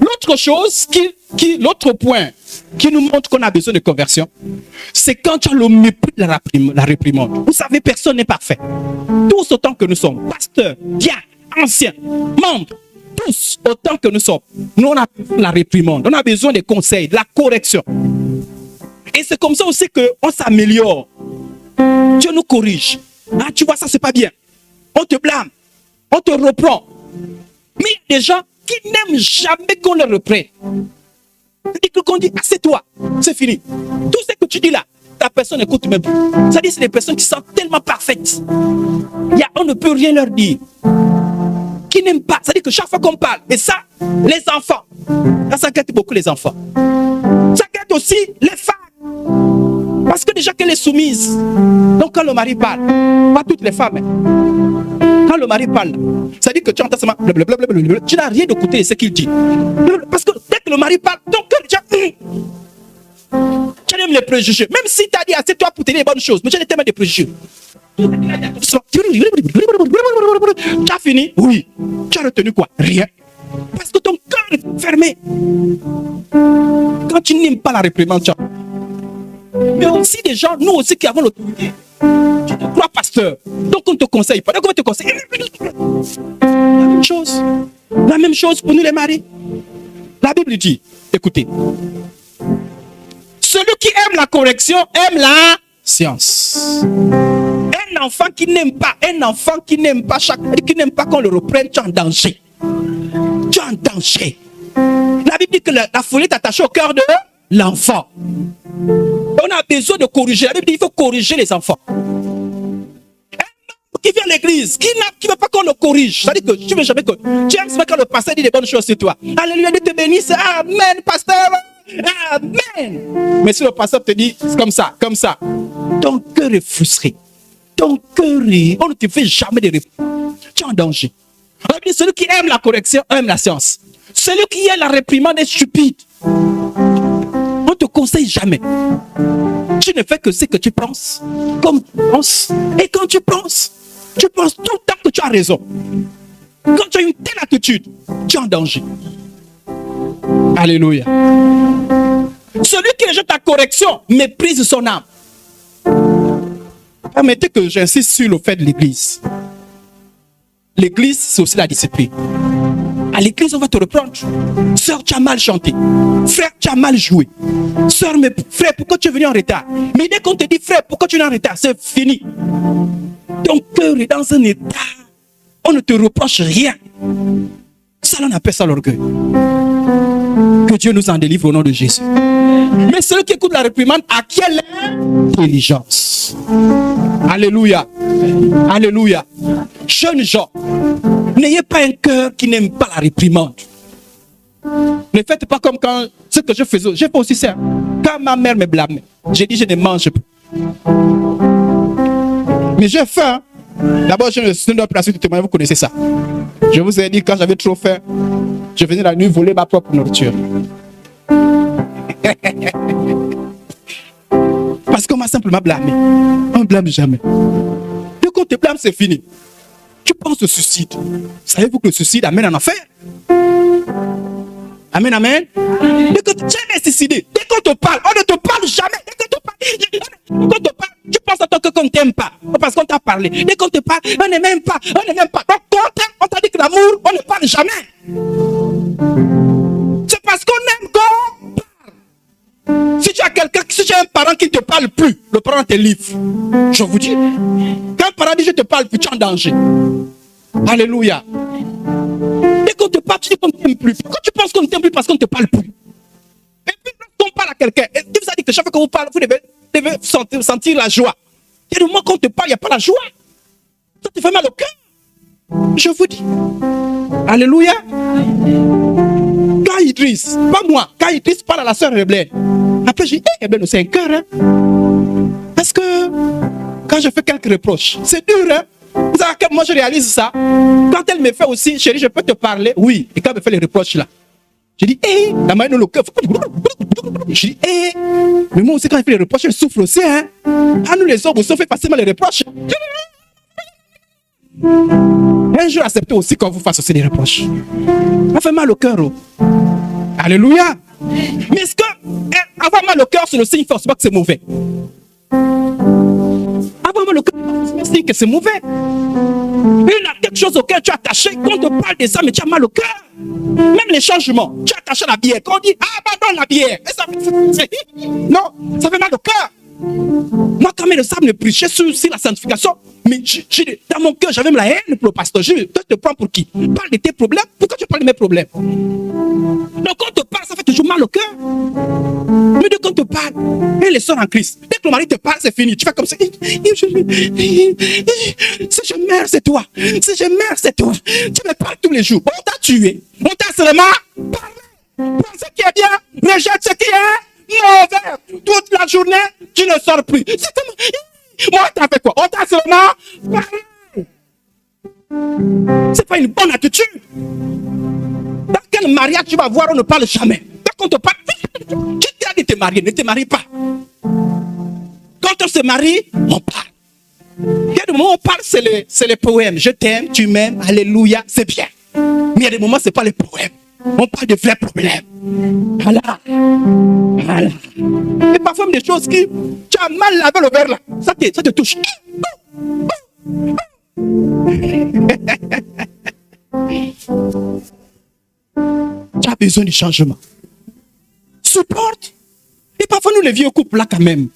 L'autre chose, l'autre point qui nous montre qu'on a besoin de conversion, c'est quand tu as le mépris de la réprimande. Vous savez, personne n'est parfait. Tous autant que nous sommes, pasteurs, diacres, anciens, membres, tous autant que nous sommes, nous on a besoin de la réprimande, on a besoin des conseils, de la correction. Et c'est comme ça aussi qu'on s'améliore. Dieu nous corrige. Ah, tu vois, ça c'est pas bien. On te blâme, on te reprend. Mais il y a des gens qui n'aiment jamais qu'on les reprenne. C'est-à-dire qu'on dit, assieds-toi, c'est fini. Tout ce que tu dis là, ta personne n'écoute même plus. C'est-à-dire c'est des personnes qui sont tellement parfaites. On ne peut rien leur dire. Qui n'aiment pas. C'est-à-dire que chaque fois qu'on parle, et ça, les enfants, ça inquiète beaucoup les enfants. Ça inquiète aussi les femmes. Parce que déjà qu'elle est soumise. Donc quand le mari parle, pas toutes les femmes, quand le mari parle, ça dit que tu entends seulement blablabla, tu n'as rien d'écouter ce qu'il dit. Parce que dès que le mari parle, ton cœur déjà, tu aimes les préjugés. Même si tu as dit assez toi pour tenir les bonnes choses, mais tu as tellement de préjugés. Tu as fini? Oui. Tu as retenu quoi? Rien. Parce que ton cœur est fermé. Quand tu n'aimes pas la réprimande, tu as... Mais aussi des gens, nous aussi qui avons l'autorité. Tu te crois pasteur, donc on ne te conseille pas. Donc on te conseille. La même chose. La même chose pour nous les maris. La Bible dit, écoutez, celui qui aime la correction aime la science. Un enfant qui n'aime pas, qui n'aime pas qu'on le reprenne, tu es en danger. Tu es en danger. La Bible dit que la folie est attachée au cœur de l'enfant. On a besoin de corriger. La Bible dit qu'il faut corriger les enfants. Un homme qui vient à l'église, qui ne veut pas qu'on le corrige. C'est-à-dire que tu ne veux jamais que... Tu aimes quand le pasteur dit des bonnes choses sur toi. Alléluia, Dieu te bénisse. Amen, pasteur. Amen. Mais si le pasteur te dit comme ça, ton cœur est frustré. Ton cœur est... On ne te fait jamais de réponse. Tu es en danger. La Bible dit celui qui aime la correction aime la science. Celui qui aime la réprimande est stupide. On ne te conseille jamais. Tu ne fais que ce que tu penses, comme tu penses. Et quand tu penses tout le temps que tu as raison. Quand tu as une telle attitude, tu es en danger. Alléluia. Celui qui rejette ta correction méprise son âme. Permettez que j'insiste sur le fait de l'église. L'église, c'est aussi la discipline. À l'église, on va te reprendre. Sœur, tu as mal chanté. Frère, tu as mal joué. Sœur, mais frère, pourquoi tu es venu en retard? Mais dès qu'on te dit, frère, pourquoi tu es en retard? C'est fini. Ton cœur est dans un état. On ne te reproche rien. Ça, on appelle ça l'orgueil. Que Dieu nous en délivre au nom de Jésus. Mais celui qui écoute la réprimande, à quelle intelligence? Alléluia. Alléluia. Jeunes gens, n'ayez pas un cœur qui n'aime pas la réprimande. Ne faites pas comme quand ce que je faisais. J'ai fait aussi ça. Quand ma mère me blâmait, j'ai dit je ne mange pas. Mais j'ai faim. D'abord, je ne dois pas du témoin, vous connaissez ça. Je vous ai dit, quand j'avais trop faim, je venais la nuit voler ma propre nourriture. Parce qu'on m'a simplement blâmé. On ne blâme jamais. Dès qu'on te blâme, c'est fini. Tu penses au suicide. Savez-vous que le suicide amène en enfer? Amen, amen. Dès que tu es suicidé, dès qu'on te parle, on ne te parle jamais. Dès qu'on te parle, tu penses à toi qu'on ne t'aime pas. Parce qu'on t'a parlé. Dès qu'on te parle, on ne m'aime pas. On ne m'aime pas. Donc, quand on t'a dit que l'amour, on ne parle jamais. C'est parce qu'on aime qu'on parle. Si tu as quelqu'un, si tu as un parent qui ne te parle plus, le parent te livre. Je vous dis. Quand un parent dit je te parle plus, tu es en danger. Alléluia. Dès qu'on te parle, tu dis qu'on ne t'aime plus. Pourquoi tu penses qu'on ne t'aime plus? Parce qu'on ne te parle plus. Et puis, lorsqu'on parle à quelqu'un, il vous a dit que chaque fois que vous parlez, vous devez sentir la joie. Il y a des moments qu'on te parle, il n'y a pas la joie. Ça te fait mal au cœur. Je vous dis. Alléluia. Quand Idriss, pas moi, quand Idriss parle à la sœur Reblaine, après je dis, Reblaine, c'est un cœur. Hein? Parce que quand je fais quelques reproches, c'est dur. Hein? Vous savez à quel moment je réalise ça? Quand elle me fait aussi, chérie, je peux te parler? Oui. Et quand elle me fait les reproches là, je dis, la main dans le cœur. Je dis, mais moi aussi, quand elle fait les reproches, elle souffre aussi. Hein? À nous les hommes, on fait facilement les reproches. Un jour, acceptez aussi qu'on vous fasse aussi des reproches. Ça fait mal au cœur. Oh. Alléluia. Mais est-ce que avoir mal au cœur, c'est le signe forcément que c'est mauvais? Avoir mal au cœur, c'est le signe que c'est mauvais. Il y a quelque chose auquel tu es attaché. Quand on te parle de ça, mais tu as mal au cœur. Même les changements, tu es attaché à la bière. Quand on dit, abandonne la bière, et ça non, ça fait mal au cœur. Moi, quand même, le sable me prêchait sur la sanctification, mais dans mon cœur, j'avais même la haine pour le pasteur. Toi, tu te prends pour qui? Parle de tes problèmes, pourquoi tu parles de mes problèmes? Donc, quand on te parle, ça fait toujours mal au cœur. Mais dès qu'on te parle, et les sœurs en Christ, dès que le mari te parle, c'est fini. Tu fais comme ça. Si je meurs, c'est toi. Si je meurs, c'est toi. Tu me parles tous les jours. On t'a tué. On t'a seulement parlé. Prends ce qui est bien, rejette ce qui est mauvais. Toute la journée, tu ne sors plus. C'est comme... Moi, t'as fait quoi? On t'a seulement parlé. C'est pas une bonne attitude. Dans quel mariage tu vas voir, on ne parle jamais. Quand on te parle, tu t'as de te marier, ne te marie pas. Quand on se marie, on parle. Il y a des moments où on parle, c'est les poèmes. Je t'aime, tu m'aimes, alléluia, c'est bien. Mais il y a des moments, c'est pas les poèmes. On parle de vrais problèmes. Voilà. Voilà. Et parfois, des choses qui... Tu as mal lavé le verre là. Ça te touche. Tu as besoin de changement. Supporte. Et parfois, nous, les vieux couples, là, quand même.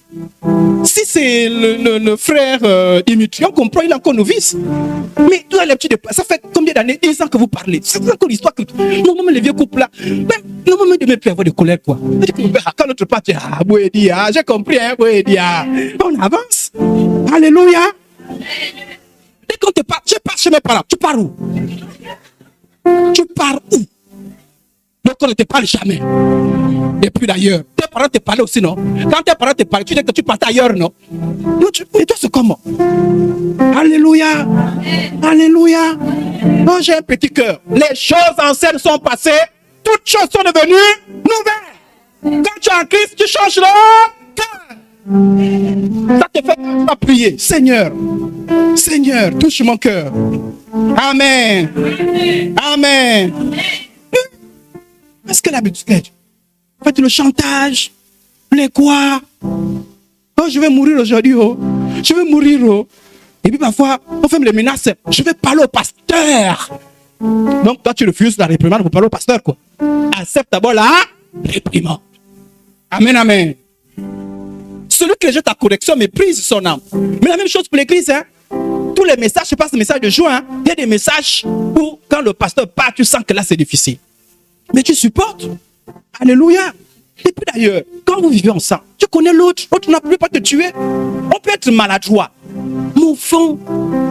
Si c'est le frère Dimitri, on comprend, il est encore novice. Mais toi, les petits, ça fait combien d'années? 10 ans que vous parlez. C'est encore l'histoire que... Normalement, les vieux couples, là, même, normalement, ils ne peuvent avoir de colère, quoi. Quand notre père dit, j'ai compris, on avance. Alléluia. Dès qu'on te parle, je pars chez mes parents. Tu pars où? Tu pars où? Donc, on ne te parle jamais. Et puis d'ailleurs, tes parents te parlaient aussi, non? Quand tes parents te parlaient, tu dis que tu partais ailleurs, non? Mais toi, c'est comment? Alléluia. Alléluia. Oh, j'ai un petit cœur. Les choses anciennes sont passées. Toutes choses sont devenues nouvelles. Quand tu es en Christ, tu changes le cœur. Ça te fait pas prier. Seigneur, Seigneur, touche mon cœur. Amen. Amen. Est-ce que l'habitude, faites le chantage, les quoi? Oh, je vais mourir aujourd'hui, oh. Je vais mourir, oh. Et puis parfois, on fait les menaces. Je vais parler au pasteur. Donc, toi, tu refuses la réprimande pour parler au pasteur, quoi. Accepte d'abord la réprimande. Amen, amen. Celui qui rejette ta correction méprise son âme. Mais la même chose pour l'église, hein. Tous les messages, je passe des messages de joie, hein. Il y a des messages où, quand le pasteur part, tu sens que là, c'est difficile. Mais tu supportes. Alléluia. Et puis d'ailleurs, quand vous vivez ensemble, tu connais l'autre. L'autre n'a plus pas te tuer. On peut être maladroit. Mon enfant,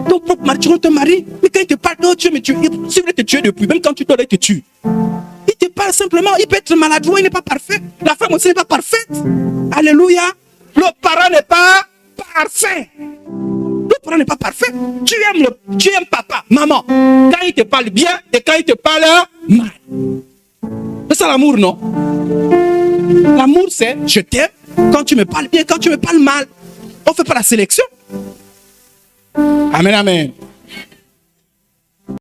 ton propre mari, tu te maries. Mais quand il te parle, non, Dieu me tue. Il voulait te tuer depuis. Même quand tu t'aurais, il te tue. Il te parle simplement. Il peut être maladroit, il n'est pas parfait. La femme aussi n'est pas parfaite. Alléluia. Le parent n'est pas parfait. Le parent n'est pas parfait. Tu aimes papa, maman. Quand il te parle bien et quand il te parle mal. C'est ça l'amour, non? L'amour, c'est je t'aime quand tu me parles bien, quand tu me parles mal. On ne fait pas la sélection. Amen, amen.